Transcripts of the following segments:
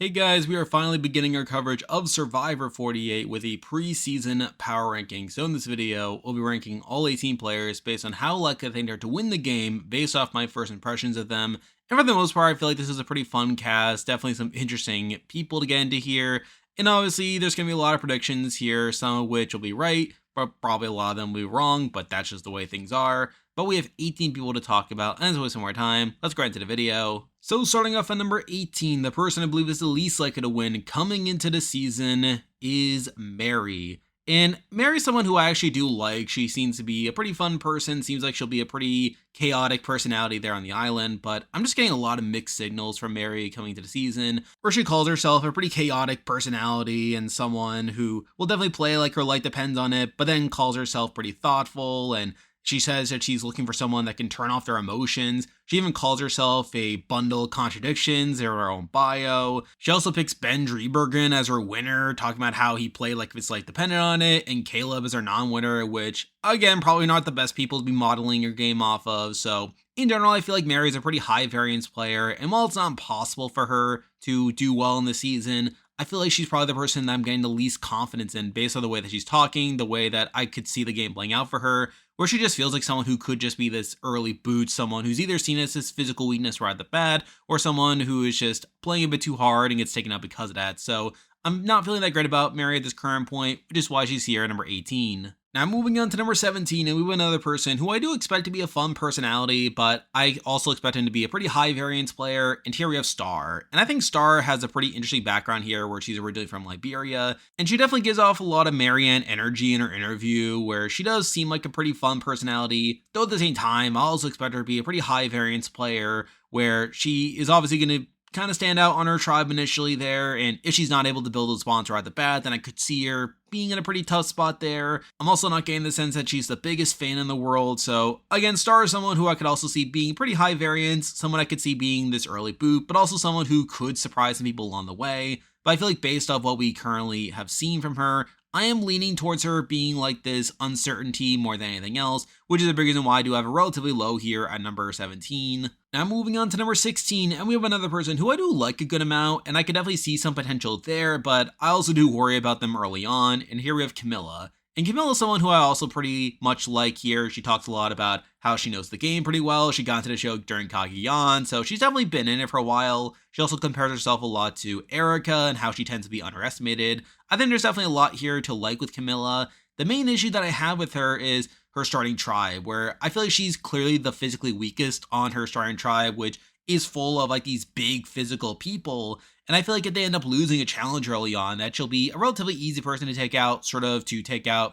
Hey guys, we are finally beginning our coverage of Survivor 48 with a preseason power ranking. So in this video, we'll be ranking all 18 players based on how likely I think they are to win the game based off my first impressions of them. And for the most part, I feel like this is a pretty fun cast, definitely some interesting people to get into here. And obviously, there's going to be a lot of predictions here, some of which will be right, but probably a lot of them will be wrong, but that's just the way things are. But we have 18 people to talk about, and let's waste some more time. Let's go into the video. So starting off at number 18, the person I believe is the least likely to win coming into the season is Mary. And Mary's someone who I actually do like. She seems to be a pretty fun person, seems like she'll be a pretty chaotic personality there on the island, but I'm just getting a lot of mixed signals from Mary coming into the season, where she calls herself a pretty chaotic personality and someone who will definitely play like her life depends on it, but then calls herself pretty thoughtful, and she says that she's looking for someone that can turn off their emotions. She even calls herself a bundle of contradictions in her own bio. She also picks Ben Driebergen as her winner, talking about how he played like his life depended on it, and Caleb as her non-winner, which, again, probably not the best people to be modeling your game off of. So, in general, I feel like Mary's a pretty high variance player, and while it's not possible for her to do well in the season, I feel like she's probably the person that I'm getting the least confidence in based on the way that she's talking, the way that I could see the game playing out for her, where she just feels like someone who could just be this early boot, someone who's either seen as this physical weakness right at the bat, or someone who is just playing a bit too hard and gets taken out because of that. So I'm not feeling that great about Mary at this current point, which is why she's here at number 18. Now moving on to number 17, and we have another person who I do expect to be a fun personality, but I also expect him to be a pretty high variance player, and here we have Star. And I think Star has a pretty interesting background here where she's originally from Liberia, and she definitely gives off a lot of Marianne energy in her interview, where she does seem like a pretty fun personality, though at the same time, I also expect her to be a pretty high variance player, where she is obviously going to kind of stand out on her tribe initially there, and if she's not able to build those bonds right at the bat, then I could see her being in a pretty tough spot there. I'm also not getting the sense that she's the biggest fan in the world, so again, Star is someone who I could also see being pretty high variance, someone I could see being this early boot, but also someone who could surprise some people along the way. But I feel like based off what we currently have seen from her, I am leaning towards her being like this uncertainty more than anything else, which is a big reason why I do have a relatively low here at number 17. Now moving on to number 16, and we have another person who I do like a good amount, and I could definitely see some potential there, but I also do worry about them early on, and here we have Camilla. And Camilla is someone who I also pretty much like here. She talks a lot about how she knows the game pretty well. She got into the show during Kagayan, so she's definitely been in it for a while. She also compares herself a lot to Erica and how she tends to be underestimated. I think there's definitely a lot here to like with Camilla. The main issue that I have with her is her starting tribe, where I feel like she's clearly the physically weakest on her starting tribe, which is full of like these big physical people. And I feel like if they end up losing a challenge early on, that she'll be a relatively easy person to take out,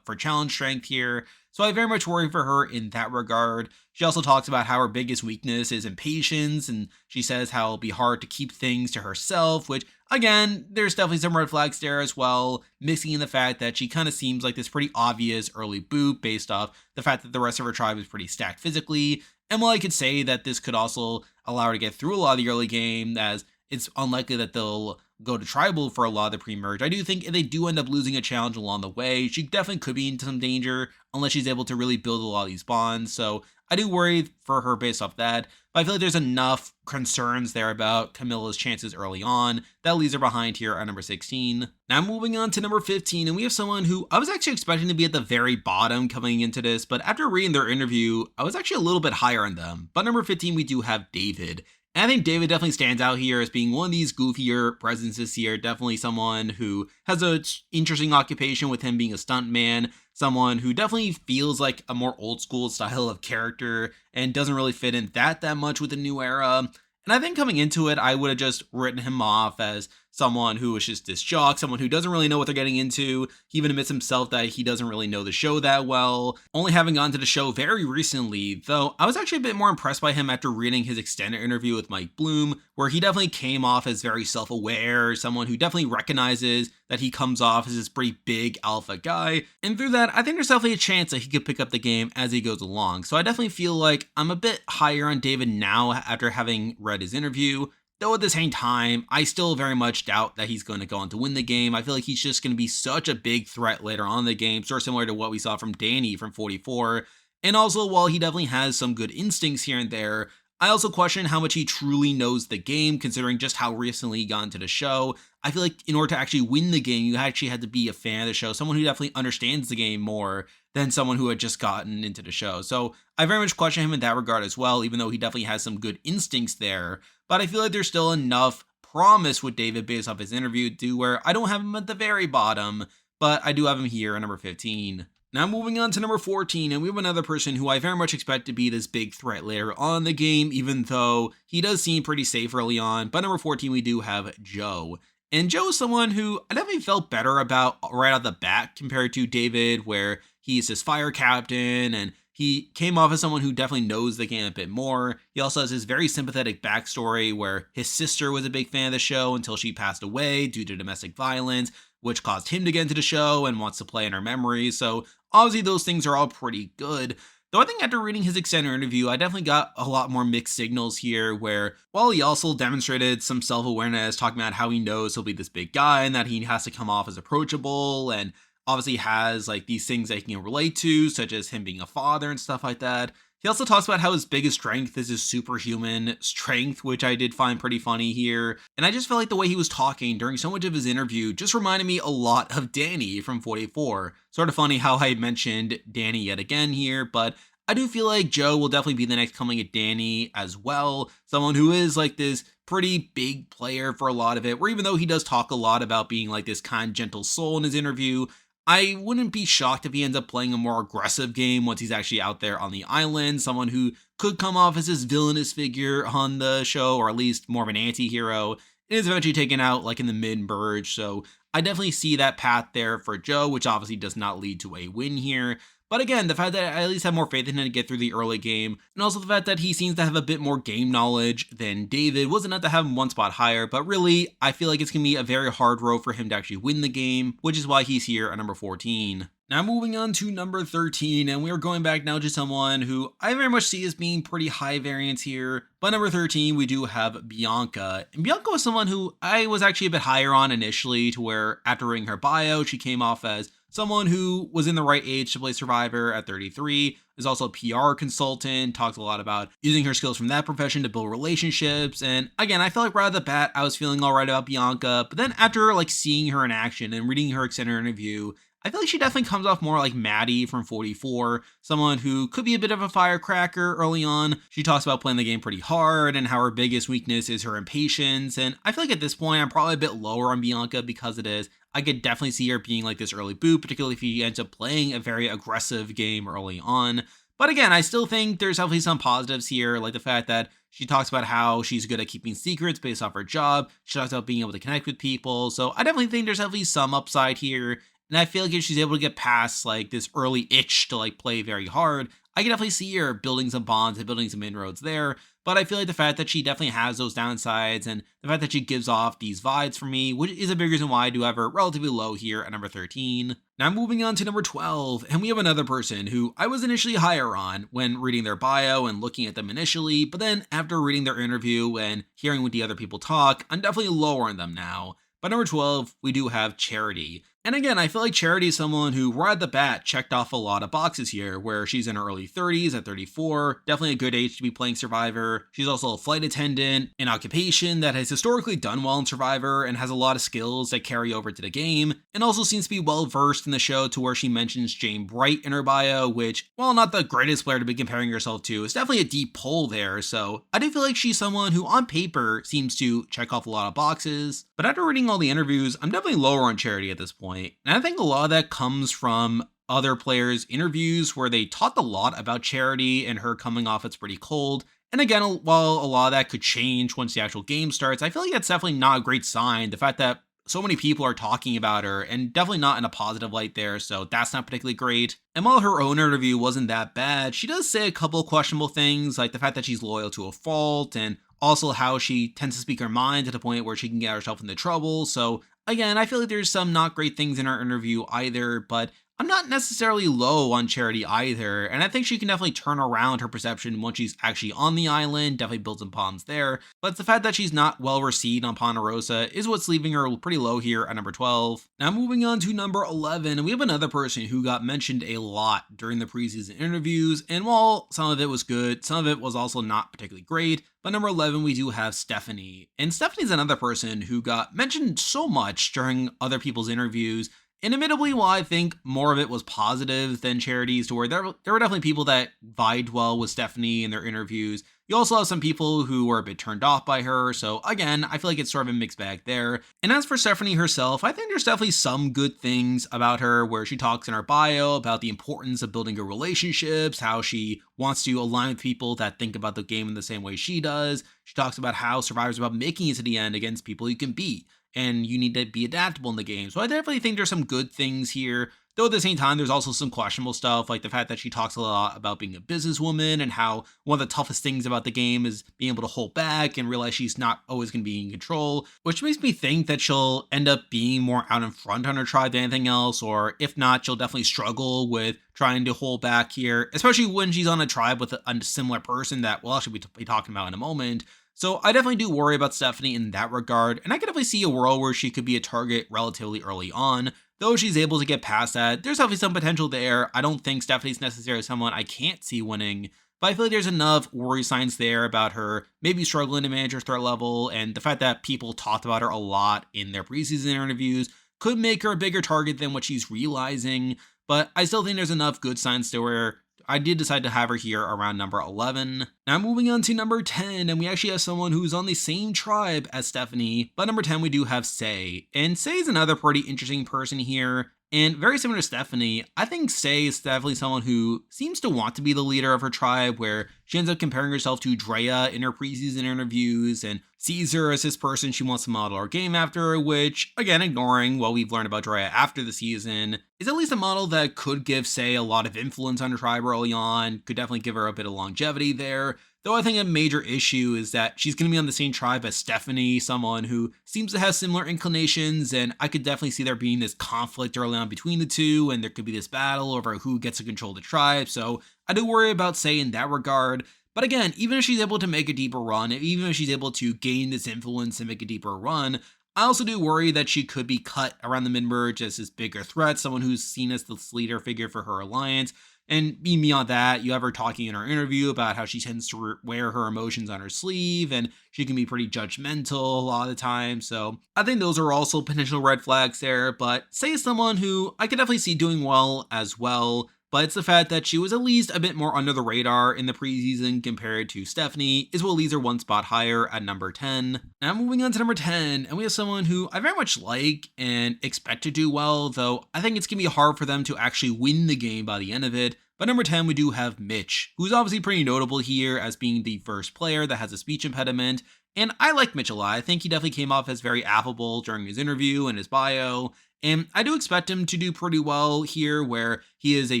for challenge strength here. So I very much worry for her in that regard. She also talks about how her biggest weakness is impatience, and she says how it'll be hard to keep things to herself, which, again, there's definitely some red flags there as well, mixing in the fact that she kind of seems like this pretty obvious early boot based off the fact that the rest of her tribe is pretty stacked physically. And while I could say that this could also allow her to get through a lot of the early game, as it's unlikely that they'll go to tribal for a lot of the pre-merge, I do think if they do end up losing a challenge along the way, she definitely could be into some danger unless she's able to really build a lot of these bonds. So I do worry for her based off that, but I feel like there's enough concerns there about Camilla's chances early on that leaves her behind here at number 16. Now moving on to number 15, and we have someone who I was actually expecting to be at the very bottom coming into this, but after reading their interview, I was actually a little bit higher on them. But number 15, we do have David. And I think David definitely stands out here as being one of these goofier presences here. Definitely someone who has an interesting occupation with him being a stuntman. Someone who definitely feels like a more old school style of character and doesn't really fit in that much with the new era. And I think coming into it, I would have just written him off as someone who is just this jock, someone who doesn't really know what they're getting into. He even admits himself that he doesn't really know the show that well, only having gone to the show very recently, though I was actually a bit more impressed by him after reading his extended interview with Mike Bloom, where he definitely came off as very self-aware, someone who definitely recognizes that he comes off as this pretty big alpha guy, and through that, I think there's definitely a chance that he could pick up the game as he goes along. So I definitely feel like I'm a bit higher on David now after having read his interview. Though at the same time, I still very much doubt that he's going to go on to win the game. I feel like he's just going to be such a big threat later on in the game, sort of similar to what we saw from Danny from 44. And also, while he definitely has some good instincts here and there, I also question how much he truly knows the game, considering just how recently he got into the show. I feel like in order to actually win the game, you actually had to be a fan of the show, someone who definitely understands the game more than someone who had just gotten into the show. So I very much question him in that regard as well, even though he definitely has some good instincts there. But I feel like there's still enough promise with David based off his interview to where I don't have him at the very bottom, but I do have him here at number 15. Now moving on to number 14, and we have another person who I very much expect to be this big threat later on in the game, even though he does seem pretty safe early on. But number 14, we do have Joe. And Joe is someone who I definitely felt better about right out the bat compared to David, where he's this fire captain and he came off as someone who definitely knows the game a bit more. He also has this very sympathetic backstory where his sister was a big fan of the show until she passed away due to domestic violence, which caused him to get into the show and wants to play in her memories. So obviously those things are all pretty good. Though I think after reading his extended interview, I definitely got a lot more mixed signals here where while he also demonstrated some self-awareness, talking about how he knows he'll be this big guy and that he has to come off as approachable and obviously has like these things that he can relate to, such as him being a father and stuff like that. He also talks about how his biggest strength is his superhuman strength, which I did find pretty funny here. And I just felt like the way he was talking during so much of his interview just reminded me a lot of Danny from 44. Sort of funny how I mentioned Danny yet again here, but I do feel like Joe will definitely be the next coming at Danny as well. Someone who is like this pretty big player for a lot of it, where even though he does talk a lot about being like this kind, gentle soul in his interview, I wouldn't be shocked if he ends up playing a more aggressive game once he's actually out there on the island. Someone who could come off as this villainous figure on the show, or at least more of an anti-hero, and is eventually taken out like in the mid-merge. So I definitely see that path there for Joe, which obviously does not lead to a win here. But again, the fact that I at least have more faith in him to get through the early game, and also the fact that he seems to have a bit more game knowledge than David, wasn't enough to have him one spot higher, but really, I feel like it's going to be a very hard road for him to actually win the game, which is why he's here at number 14. Now moving on to number 13, and we are going back now to someone who I very much see as being pretty high variance here. But number 13, we do have Bianca. And Bianca was someone who I was actually a bit higher on initially, to where after reading her bio, she came off as someone who was in the right age to play Survivor at 33, is also a PR consultant, talks a lot about using her skills from that profession to build relationships. And again, I felt like right out of the bat, I was feeling all right about Bianca. But then after like seeing her in action and reading her extended interview, I feel like she definitely comes off more like Maddie from 44, someone who could be a bit of a firecracker early on. She talks about playing the game pretty hard and how her biggest weakness is her impatience. And I feel like at this point, I'm probably a bit lower on Bianca because it is. I could definitely see her being like this early boot, particularly if he ends up playing a very aggressive game early on. But again, I still think there's definitely some positives here, like the fact that she talks about how she's good at keeping secrets based off her job. She talks about being able to connect with people. So I definitely think there's definitely some upside here. And I feel like if she's able to get past like this early itch to like play very hard, I can definitely see her building some bonds and building some inroads there. But I feel like the fact that she definitely has those downsides and the fact that she gives off these vibes for me, which is a big reason why I do have her relatively low here at number 13. Now moving on to number 12, and we have another person who I was initially higher on when reading their bio and looking at them initially, but then after reading their interview and hearing what the other people talk, I'm definitely lower on them now. But number 12, we do have Charity. And again, I feel like Charity is someone who right at the bat checked off a lot of boxes here, where she's in her early 30s at 34, definitely a good age to be playing Survivor. She's also a flight attendant, an occupation that has historically done well in Survivor and has a lot of skills that carry over to the game, and also seems to be well versed in the show to where she mentions Jane Bright in her bio, which, while not the greatest player to be comparing yourself to, is definitely a deep pull there. So I do feel like she's someone who on paper seems to check off a lot of boxes, but after reading all the interviews, I'm definitely lower on Charity at this point. And I think a lot of that comes from other players' interviews where they talked a lot about Charity and her coming off as pretty cold. And again, while a lot of that could change once the actual game starts, I feel like that's definitely not a great sign. The fact that so many people are talking about her and definitely not in a positive light there, so that's not particularly great. And while her own interview wasn't that bad, she does say a couple questionable things, like the fact that she's loyal to a fault and also how she tends to speak her mind to the point where she can get herself into trouble. So Again, I feel like there's some not great things in our interview either, but I'm not necessarily low on Charity either, and I think she can definitely turn around her perception once she's actually on the island, definitely build some bonds there, but it's the fact that she's not well received on Ponderosa is what's leaving her pretty low here at number 12. Now moving on to number 11, and we have another person who got mentioned a lot during the preseason interviews, and while some of it was good, some of it was also not particularly great, but number 11, we do have Stephanie. And Stephanie's another person who got mentioned so much during other people's interviews. And admittedly, while I think more of it was positive than Charity's, to where there were definitely people that vibed well with Stephanie in their interviews. You also have some people who were a bit turned off by her. So again, I feel like it's sort of a mixed bag there. And as for Stephanie herself, I think there's definitely some good things about her where she talks in her bio about the importance of building good relationships, how she wants to align with people that think about the game in the same way she does. She talks about how Survivor's about making it to the end against people you can beat, and you need to be adaptable in the game. So I definitely think there's some good things here. Though at the same time, there's also some questionable stuff, like the fact that she talks a lot about being a businesswoman and how one of the toughest things about the game is being able to hold back and realize she's not always going to be in control, which makes me think that she'll end up being more out in front on her tribe than anything else, or if not, she'll definitely struggle with trying to hold back here, especially when she's on a tribe with a similar person that we'll actually be talking about in a moment. So I definitely do worry about Stephanie in that regard, and I can definitely see a world where she could be a target relatively early on. Though she's able to get past that, there's definitely some potential there. I don't think Stephanie's necessarily someone I can't see winning, but I feel like there's enough worry signs there about her maybe struggling to manage her threat level, and the fact that people talked about her a lot in their preseason interviews could make her a bigger target than what she's realizing, but I still think there's enough good signs to where I did decide to have her here around number 11. Now moving on to number 10, and we actually have someone who's on the same tribe as Stephanie, but number 10 we do have Say. And Say is another pretty interesting person here, and very similar to Stephanie. I think Say is definitely someone who seems to want to be the leader of her tribe, where she ends up comparing herself to Drea in her preseason interviews and sees her as this person she wants to model her game after, which, again, ignoring what we've learned about Drea after the season, is at least a model that could give Say a lot of influence on her tribe early on, could definitely give her a bit of longevity there. Though I think a major issue is that she's going to be on the same tribe as Stephanie, someone who seems to have similar inclinations, and I could definitely see there being this conflict early on between the two, and there could be this battle over who gets to control the tribe, so I do worry about Say in that regard. But again, even if she's able to make a deeper run, even if she's able to gain this influence and make a deeper run, I also do worry that she could be cut around the mid-merge as this bigger threat, someone who's seen as the leader figure for her alliance. And beyond that, you have her talking in her interview about how she tends to wear her emotions on her sleeve, and she can be pretty judgmental a lot of the time. So I think those are also potential red flags there, but Say someone who I could definitely see doing well as well. But it's the fact that she was at least a bit more under the radar in the preseason compared to Stephanie is what leaves her one spot higher at number 10. Now moving on to number 10, and we have someone who I very much like and expect to do well, though I think it's going to be hard for them to actually win the game by the end of it. But number 10, we do have Mitch, who's obviously pretty notable here as being the first player that has a speech impediment. And I like Mitch a lot. I think he definitely came off as very affable during his interview and his bio. And I do expect him to do pretty well here, where he is a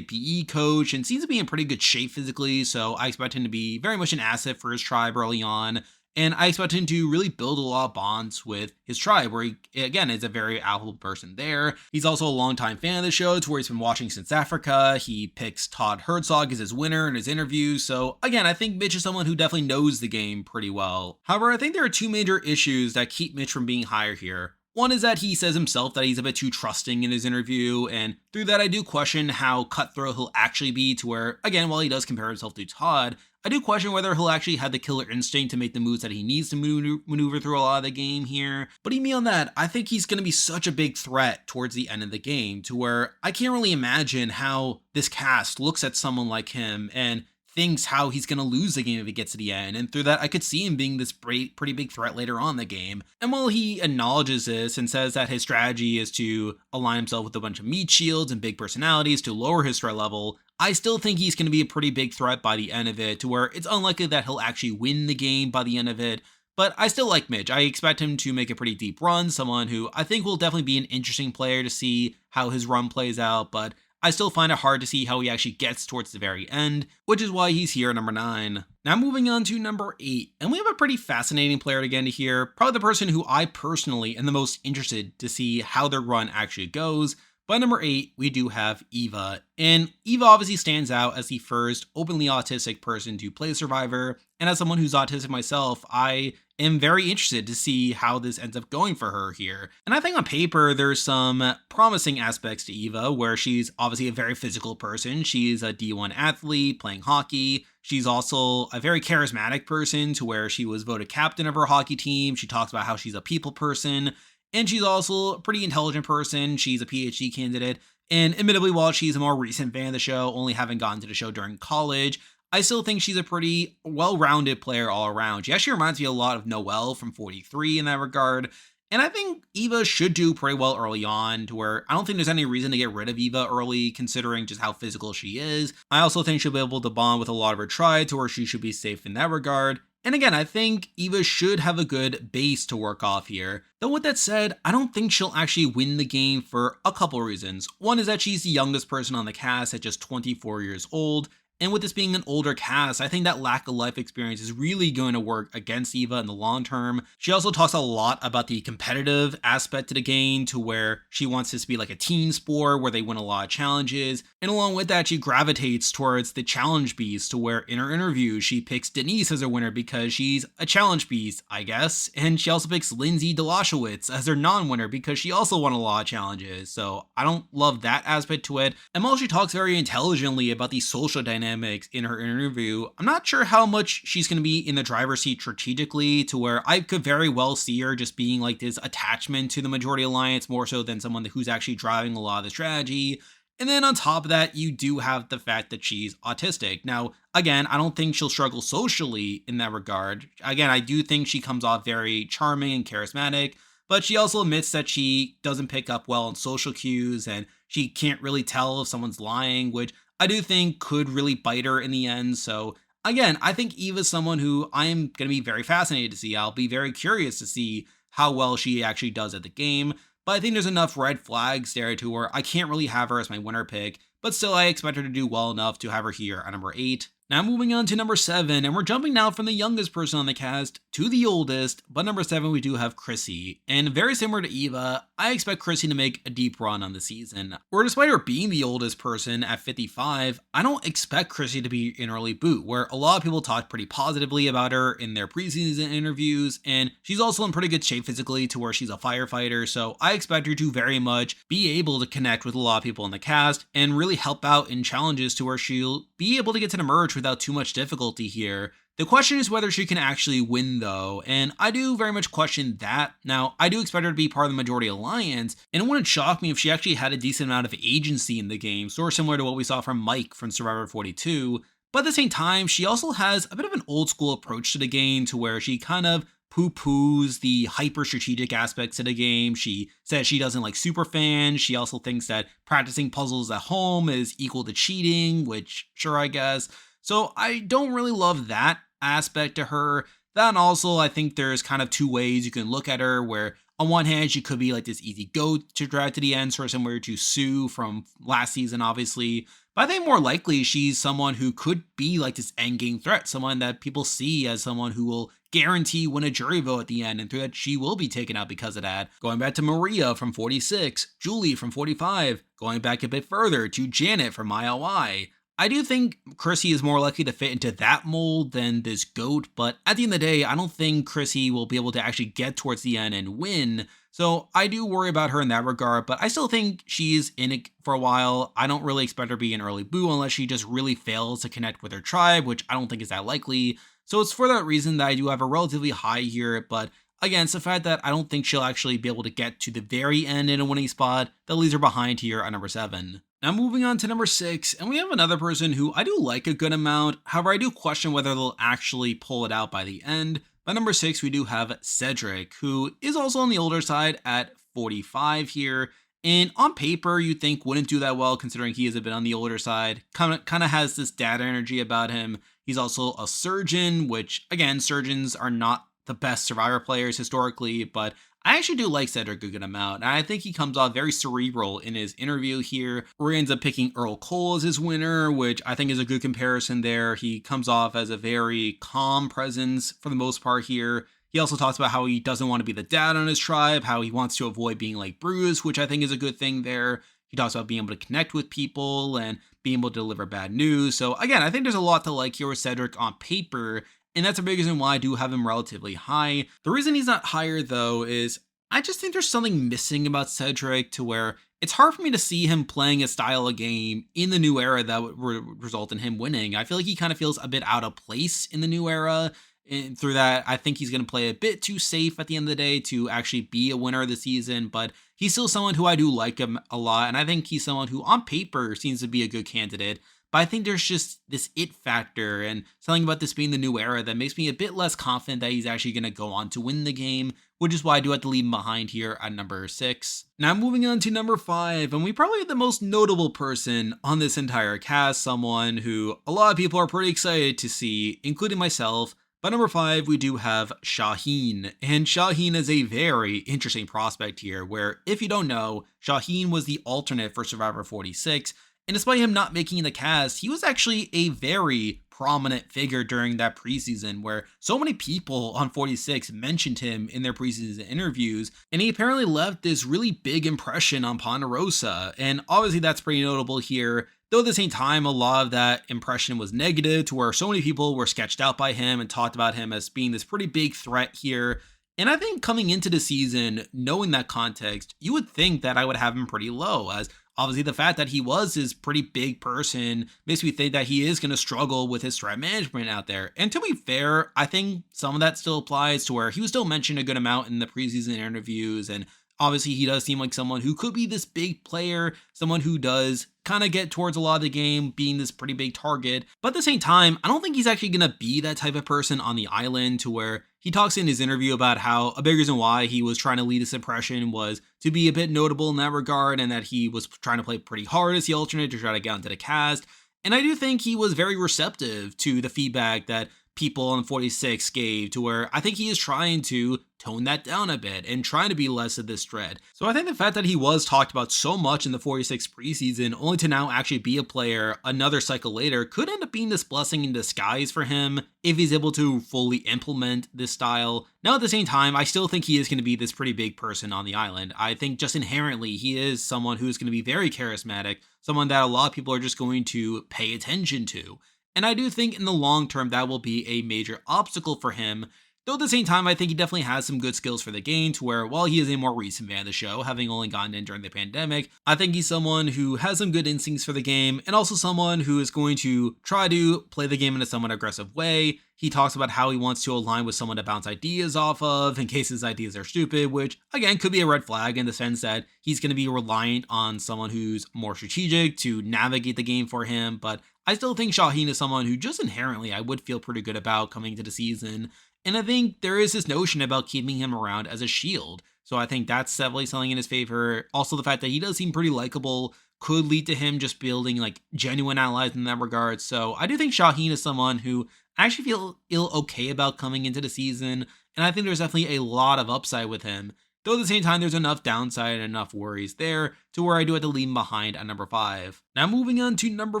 PE coach and seems to be in pretty good shape physically. So I expect him to be very much an asset for his tribe early on. And I expect him to really build a lot of bonds with his tribe, where he, again, is a very affable person there. He's also a longtime fan of the show, to where he's been watching since Africa. He picks Todd Herzog as his winner in his interview. So again, I think Mitch is someone who definitely knows the game pretty well. However, I think there are two major issues that keep Mitch from being higher here. One is that he says himself that he's a bit too trusting in his interview, and through that I do question how cutthroat he'll actually be, to where, again, while he does compare himself to Todd, I do question whether he'll actually have the killer instinct to make the moves that he needs to maneuver through a lot of the game here. But even beyond that, I think he's going to be such a big threat towards the end of the game, to where I can't really imagine how this cast looks at someone like him and thinks how he's going to lose the game if he gets to the end, and through that I could see him being this pretty big threat later on in the game. And while he acknowledges this and says that his strategy is to align himself with a bunch of meat shields and big personalities to lower his threat level, I still think he's going to be a pretty big threat by the end of it, to where it's unlikely that he'll actually win the game by the end of it. But I still like Mitch. I expect him to make a pretty deep run, someone who I think will definitely be an interesting player to see how his run plays out, but I still find it hard to see how he actually gets towards the very end, which is why he's here at number 9. Now moving on to number 8, and we have a pretty fascinating player again here, probably the person who I personally am the most interested to see how their run actually goes. But number 8, we do have Eva. And Eva obviously stands out as the first openly autistic person to play Survivor. And as someone who's autistic myself, I am very interested to see how this ends up going for her here. And I think on paper, there's some promising aspects to Eva, where she's obviously a very physical person. She's a D1 athlete playing hockey. She's also a very charismatic person to where she was voted captain of her hockey team. She talks about how she's a people person. And she's also a pretty intelligent person. She's a PhD candidate. And admittedly, while she's a more recent fan of the show, only having gotten to the show during college, I still think she's a pretty well-rounded player all around. She actually reminds me a lot of Noelle from 43 in that regard. And I think Eva should do pretty well early on, to where I don't think there's any reason to get rid of Eva early, considering just how physical she is. I also think she'll be able to bond with a lot of her tribe, to where she should be safe in that regard. And again, I think Eva should have a good base to work off here. Though with that said, I don't think she'll actually win the game for a couple reasons. One is that she's the youngest person on the cast at just 24 years old. And with this being an older cast, I think that lack of life experience is really going to work against Eva in the long term. She also talks a lot about the competitive aspect of the game, to where she wants this to be like a team sport where they win a lot of challenges. And along with that, she gravitates towards the challenge beast, to where in her interview, she picks Denise as a winner because she's a challenge beast, I guess. And she also picks Lindsay Delashowitz as her non-winner because she also won a lot of challenges. So I don't love that aspect to it. And while she talks very intelligently about the social dynamics in her interview, I'm not sure how much she's going to be in the driver's seat strategically, to where I could very well see her just being like this attachment to the Majority Alliance more so than someone who's actually driving a lot of the strategy. And then on top of that, you do have the fact that she's autistic. Now, again, I don't think she'll struggle socially in that regard. Again, I do think she comes off very charming and charismatic, but she also admits that she doesn't pick up well on social cues and she can't really tell if someone's lying, which I do think could really bite her in the end. So again, I think Eva's someone who I am going to be very fascinated to see. I'll be very curious to see how well she actually does at the game. But I think there's enough red flags there to where I can't really have her as my winner pick. But still, I expect her to do well enough to have her here at number 8. Now moving on to number 7, and we're jumping now from the youngest person on the cast to the oldest, but number 7 we do have Chrissy. And very similar to Eva, I expect Chrissy to make a deep run on the season. Or despite her being the oldest person at 55, I don't expect Chrissy to be an early boot, where a lot of people talk pretty positively about her in their preseason interviews, and she's also in pretty good shape physically to where she's a firefighter, so I expect her to very much be able to connect with a lot of people in the cast and really help out in challenges to where she'll be able to get to the merge without too much difficulty here. The question is whether she can actually win though, and I do very much question that. Now, I do expect her to be part of the Majority Alliance, and it wouldn't shock me if she actually had a decent amount of agency in the game, sort of similar to what we saw from Mike from Survivor 42, but at the same time, she also has a bit of an old school approach to the game to where she kind of poo-poos the hyper-strategic aspects of the game. She says she doesn't like superfans. She also thinks that practicing puzzles at home is equal to cheating, which, sure, I guess. So I don't really love that aspect to her. Then also, I think there's kind of two ways you can look at her, where on one hand, she could be like this easy goat to drag to the end, sort of similar to Sue from last season, obviously. But I think more likely she's someone who could be like this endgame threat, someone that people see as someone who will guarantee win a jury vote at the end, and through that she will be taken out because of that. Going back to Maria from 46, Julie from 45, going back a bit further to Janet from Mile Y. I do think Chrissy is more likely to fit into that mold than this GOAT, but at the end of the day, I don't think Chrissy will be able to actually get towards the end and win. So I do worry about her in that regard, but I still think she's in it for a while. I don't really expect her to be an early boo unless she just really fails to connect with her tribe, which I don't think is that likely. So it's for that reason that I do have a relatively high here, but again, it's the fact that I don't think she'll actually be able to get to the very end in a winning spot that leaves her behind here at number 7. Now moving on to number 6, and we have another person who I do like a good amount. However, I do question whether they'll actually pull it out by the end. By number 6, we do have Cedric, who is also on the older side at 45 here. And on paper, you think wouldn't do that well considering he is a bit on the older side. Kind of has this dad energy about him. He's also a surgeon, which again, surgeons are not the best Survivor players historically, but I actually do like Cedric a good amount, and I think he comes off very cerebral in his interview here, where he ends up picking Earl Cole as his winner, which I think is a good comparison there. He comes off as a very calm presence for the most part here. He also talks about how he doesn't want to be the dad on his tribe, how he wants to avoid being like Bruce, which I think is a good thing there. He talks about being able to connect with people and being able to deliver bad news. So again, I think there's a lot to like here with Cedric on paper, and that's a big reason why I do have him relatively high. The reason he's not higher though is I just think there's something missing about Cedric to where it's hard for me to see him playing a style of game in the new era that would result in him winning. I feel like he kind of feels a bit out of place in the new era. And through that, I think he's going to play a bit too safe at the end of the day to actually be a winner of the season. But he's still someone who I do like him a lot. And I think he's someone who on paper seems to be a good candidate. But I think there's just this it factor and something about this being the new era that makes me a bit less confident that he's actually going to go on to win the game, which is why I do have to leave him behind here at number 6. Now moving on to number 5, and we probably have the most notable person on this entire cast, someone who a lot of people are pretty excited to see, including myself. But number 5, we do have Shaheen. And Shaheen is a very interesting prospect here, where if you don't know, Shaheen was the alternate for Survivor 46. And despite him not making the cast, he was actually a very prominent figure during that preseason where so many people on 46 mentioned him in their preseason interviews, and he apparently left this really big impression on Ponderosa. And obviously that's pretty notable here, though at the same time, a lot of that impression was negative to where so many people were sketched out by him and talked about him as being this pretty big threat here. And I think coming into the season, knowing that context, you would think that I would have him pretty low, as obviously the fact that he was this pretty big person makes me think that he is going to struggle with his threat management out there. And to be fair, I think some of that still applies to where he was still mentioned a good amount in the preseason interviews, and obviously he does seem like someone who could be this big player, someone who does kind of get towards a lot of the game being this pretty big target. But at the same time, I don't think he's actually going to be that type of person on the island, to where he talks in his interview about how a big reason why he was trying to lead this impression was to be a bit notable in that regard, and that he was trying to play pretty hard as the alternate to try to get into the cast. And I do think he was very receptive to the feedback that people on 46 gave, to where I think he is trying to tone that down a bit and trying to be less of this dread. So I think the fact that he was talked about so much in the 46 preseason, only to now actually be a player another cycle later, could end up being this blessing in disguise for him if he's able to fully implement this style. Now at the same time, I still think he is going to be this pretty big person on the island. I think just inherently he is someone who is going to be very charismatic, someone that a lot of people are just going to pay attention to. And I do think in the long term that will be a major obstacle for him. Though at the same time, I think he definitely has some good skills for the game, to where while he is a more recent fan of the show, having only gotten in during the pandemic, I think he's someone who has some good instincts for the game, and also someone who is going to try to play the game in a somewhat aggressive way. He talks about how he wants to align with someone to bounce ideas off of in case his ideas are stupid, which again could be a red flag in the sense that he's going to be reliant on someone who's more strategic to navigate the game for him. But I still think Shaheen is someone who just inherently I would feel pretty good about coming into the season. And I think there is this notion about keeping him around as a shield. So I think that's definitely something in his favor. Also, the fact that he does seem pretty likable could lead to him just building like genuine allies in that regard. So I do think Shaheen is someone who I actually feel okay about coming into the season. And I think there's definitely a lot of upside with him. Though at the same time, there's enough downside and enough worries there to where I do have to leave him behind at number 5. Now moving on to number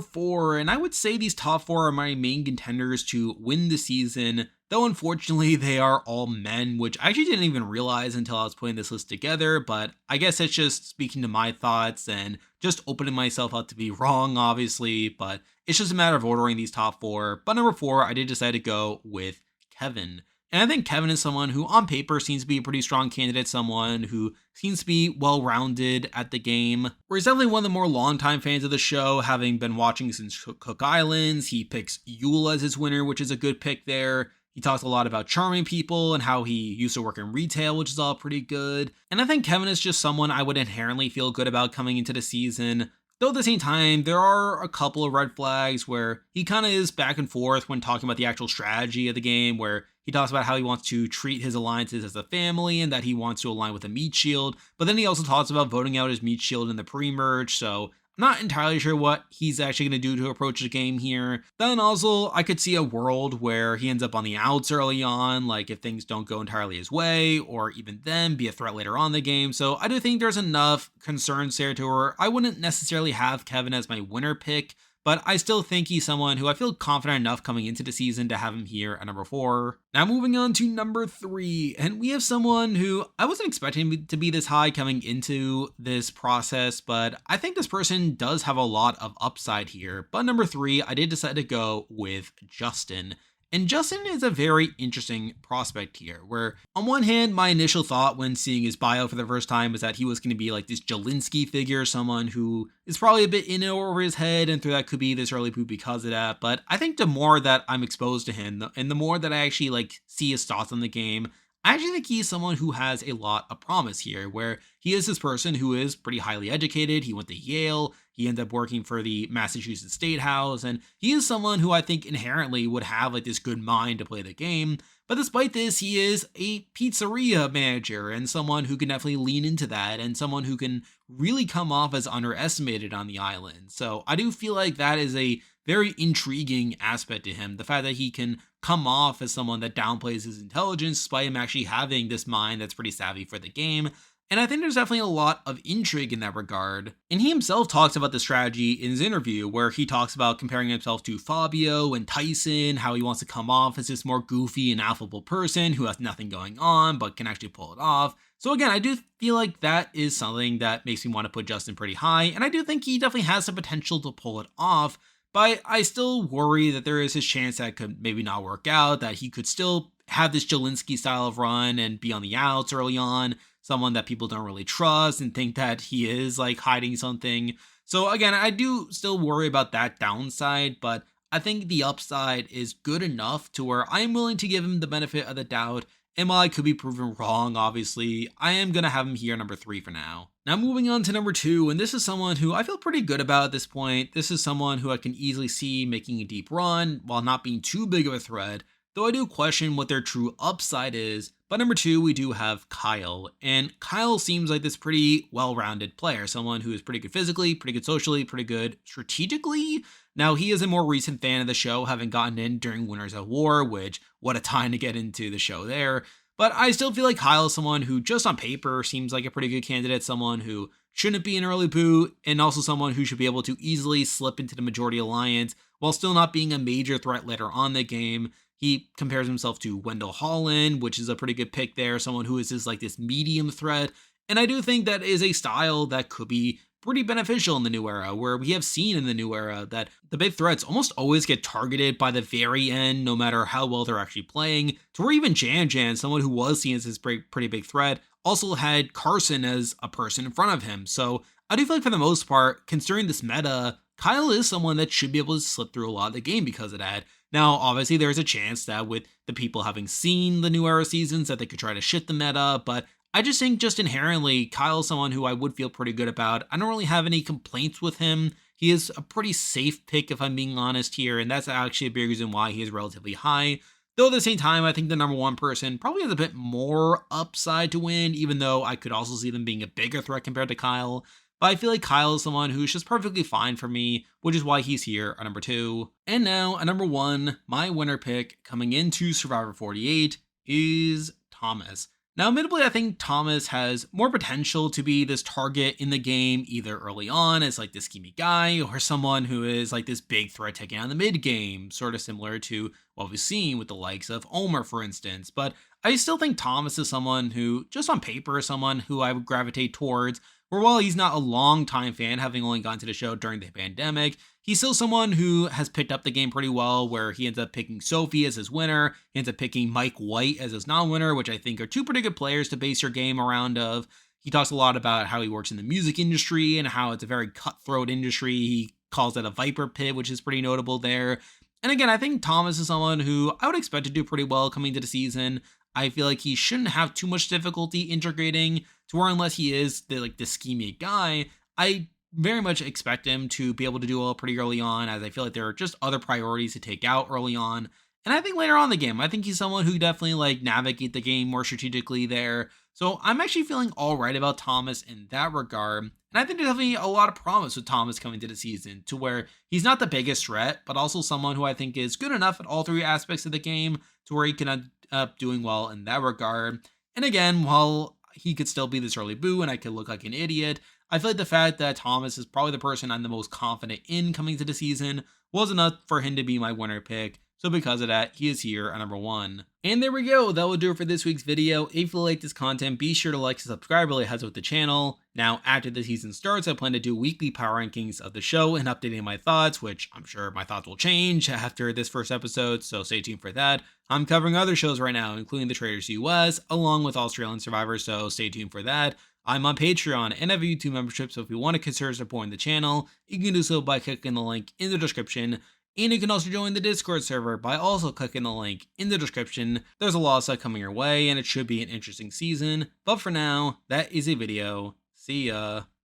4, and I would say these top 4 are my main contenders to win the season, though unfortunately they are all men, which I actually didn't even realize until I was putting this list together, but I guess it's just speaking to my thoughts and just opening myself up to be wrong, obviously, but it's just a matter of ordering these top 4. But number 4, I did decide to go with Kevin. And I think Kevin is someone who on paper seems to be a pretty strong candidate, someone who seems to be well-rounded at the game. Where he's definitely one of the more longtime fans of the show, having been watching since Cook Islands. He picks Yule as his winner, which is a good pick there. He talks a lot about charming people and how he used to work in retail, which is all pretty good. And I think Kevin is just someone I would inherently feel good about coming into the season. Though at the same time, there are a couple of red flags where he kind of is back and forth when talking about the actual strategy of the game, where he talks about how he wants to treat his alliances as a family and that he wants to align with a meat shield. But then he also talks about voting out his meat shield in the pre-merge. So not entirely sure what he's actually going to do to approach the game here. Then also, I could see a world where he ends up on the outs early on, like if things don't go entirely his way, or even then be a threat later on in the game. So I do think there's enough concerns there to where I wouldn't necessarily have Kevin as my winner pick, but I still think he's someone who I feel confident enough coming into the season to have him here at number 4. Now moving on to number 3, and we have someone who I wasn't expecting to be this high coming into this process, but I think this person does have a lot of upside here. But number 3, I did decide to go with Justin. And Justin is a very interesting prospect here, where on one hand, my initial thought when seeing his bio for the first time was that he was going to be like this Jelinski figure, someone who is probably a bit in and over his head, and through that could be this early poop because of that. But I think the more that I'm exposed to him, and the more that I actually like see his thoughts on the game, I actually think he's someone who has a lot of promise here, where he is this person who is pretty highly educated. He went to Yale. He ended up working for the Massachusetts State House, and he is someone who I think inherently would have like this good mind to play the game. But despite this, he is a pizzeria manager and someone who can definitely lean into that and someone who can really come off as underestimated on the island. So I do feel like that is a very intriguing aspect to him. The fact that he can come off as someone that downplays his intelligence despite him actually having this mind that's pretty savvy for the game. And I think there's definitely a lot of intrigue in that regard. And he himself talks about the strategy in his interview, where he talks about comparing himself to Fabio and Tyson, how he wants to come off as this more goofy and affable person who has nothing going on but can actually pull it off. So again, I do feel like that is something that makes me want to put Justin pretty high, and I do think he definitely has the potential to pull it off. But I still worry that there is his chance that could maybe not work out, that he could still have this Jelinski style of run and be on the outs early on, someone that people don't really trust and think that he is like hiding something. So again, I do still worry about that downside, but I think the upside is good enough to where I am willing to give him the benefit of the doubt. And while I could be proven wrong, obviously, I am going to have him here number 3 for now. Now moving on to number 2, and this is someone who I feel pretty good about at this point. This is someone who I can easily see making a deep run while not being too big of a threat, though I do question what their true upside is. But number 2, we do have Kyle, and Kyle seems like this pretty well-rounded player, someone who is pretty good physically, pretty good socially, pretty good strategically. Now, he is a more recent fan of the show, having gotten in during Winners at War, which, what a time to get into the show there. But I still feel like Kyle is someone who, just on paper, seems like a pretty good candidate, someone who shouldn't be an early boot, and also someone who should be able to easily slip into the majority alliance while still not being a major threat later on in the game. He compares himself to Wendell Holland, which is a pretty good pick there, someone who is just like this medium threat. And I do think that is a style that could be pretty beneficial in the new era, where we have seen in the new era that the big threats almost always get targeted by the very end, no matter how well they're actually playing. To where even Jan, someone who was seen as this pretty big threat, also had Carson as a person in front of him. So I do feel like for the most part, considering this meta, Kyle is someone that should be able to slip through a lot of the game because of that. Now, obviously, there's a chance that with the people having seen the new era seasons that they could try to shit the meta, but I just think just inherently, Kyle's someone who I would feel pretty good about. I don't really have any complaints with him. He is a pretty safe pick if I'm being honest here, and that's actually a big reason why he is relatively high. Though at the same time, I think the number 1 person probably has a bit more upside to win, even though I could also see them being a bigger threat compared to Kyle. But I feel like Kyle is someone who's just perfectly fine for me, which is why he's here at number 2. And now at number 1, my winner pick coming into Survivor 48 is Thomas. Now, admittedly, I think Thomas has more potential to be this target in the game, either early on as like this schemy guy, or someone who is like this big threat taking on the mid game, sort of similar to what we've seen with the likes of Omer, for instance. But I still think Thomas is someone who, just on paper, is someone who I would gravitate towards. Where while he's not a long-time fan, having only gone to the show during the pandemic, he's still someone who has picked up the game pretty well, where he ends up picking Sophie as his winner, he ends up picking Mike White as his non-winner, which I think are 2 pretty good players to base your game around of. He talks a lot about how he works in the music industry and how it's a very cutthroat industry. He calls it a viper pit, which is pretty notable there. And again, I think Thomas is someone who I would expect to do pretty well coming to the season. I feel like he shouldn't have too much difficulty integrating to where, unless he is the schemy guy, I very much expect him to be able to do well pretty early on, as I feel like there are just other priorities to take out early on. And I think later on in the game, I think he's someone who definitely navigate the game more strategically there. So I'm actually feeling all right about Thomas in that regard. And I think there's definitely a lot of promise with Thomas coming to the season, to where he's not the biggest threat, but also someone who I think is good enough at all three aspects of the game to where he can end up doing well in that regard. And again, while he could still be this early boo and I could look like an idiot, I feel like the fact that Thomas is probably the person I'm the most confident in coming to the season was enough for him to be my winner pick. So because of that, he is here at number 1. And there we go, that will do it for this week's video. If you like this content, be sure to like and subscribe, really helps with the channel. Now, after the season starts, I plan to do weekly power rankings of the show and updating my thoughts, which I'm sure my thoughts will change after this first episode, so stay tuned for that. I'm covering other shows right now, including The Traders US, along with Australian Survivor, so stay tuned for that. I'm on Patreon and have a YouTube membership, so if you want to consider supporting the channel, you can do so by clicking the link in the description. And you can also join the Discord server by also clicking the link in the description. There's a lot of stuff coming your way, and it should be an interesting season. But for now, that is a video. See ya.